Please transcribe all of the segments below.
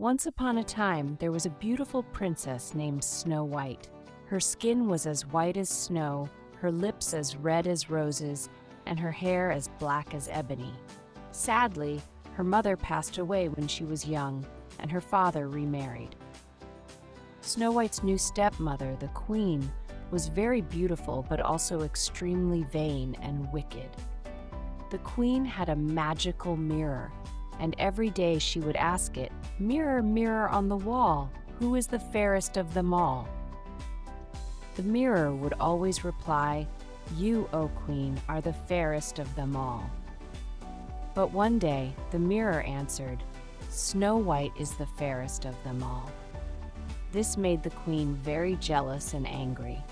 Once upon a time, there was a beautiful princess named Snow White. Her skin was as white as snow, her lips as red as roses, and her hair as black as ebony. Sadly, her mother passed away when she was young, and her father remarried. Snow White's new stepmother, the queen, was very beautiful but also extremely vain and wicked. The queen had a magical mirror, and every day she would ask it, "Mirror, mirror on the wall, who is the fairest of them all?" The mirror would always reply, "You, O queen, are the fairest of them all." But one day, the mirror answered, "Snow White is the fairest of them all." This made the queen very jealous and angry.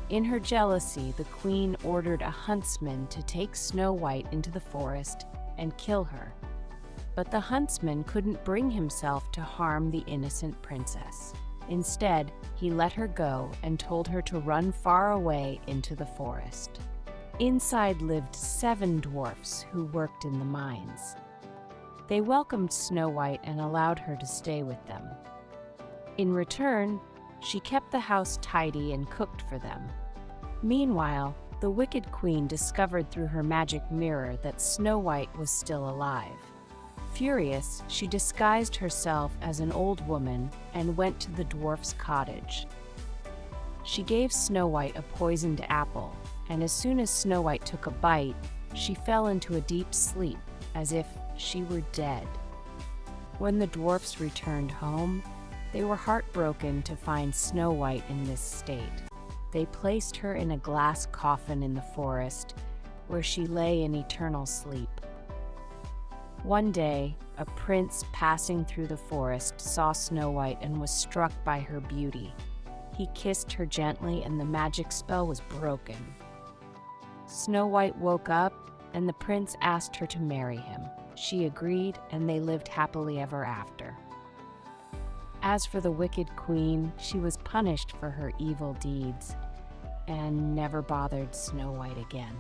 In her jealousy, the queen ordered a huntsman to take Snow White into the forest and kill her. But the huntsman couldn't bring himself to harm the innocent princess. Instead, he let her go and told her to run far away into the forest. Inside lived 7 dwarfs who worked in the mines. They welcomed Snow White and allowed her to stay with them. In return, she kept the house tidy and cooked for them. Meanwhile, the wicked queen discovered through her magic mirror that Snow White was still alive. Furious, she disguised herself as an old woman and went to the dwarf's cottage. She gave Snow White a poisoned apple, and as soon as Snow White took a bite, she fell into a deep sleep, as if she were dead. When the dwarfs returned home, they were heartbroken to find Snow White in this state. They placed her in a glass coffin in the forest, where she lay in eternal sleep. One day, a prince passing through the forest saw Snow White and was struck by her beauty. He kissed her gently and the magic spell was broken. Snow White woke up and the prince asked her to marry him. She agreed and they lived happily ever after. As for the wicked queen, she was punished for her evil deeds and never bothered Snow White again.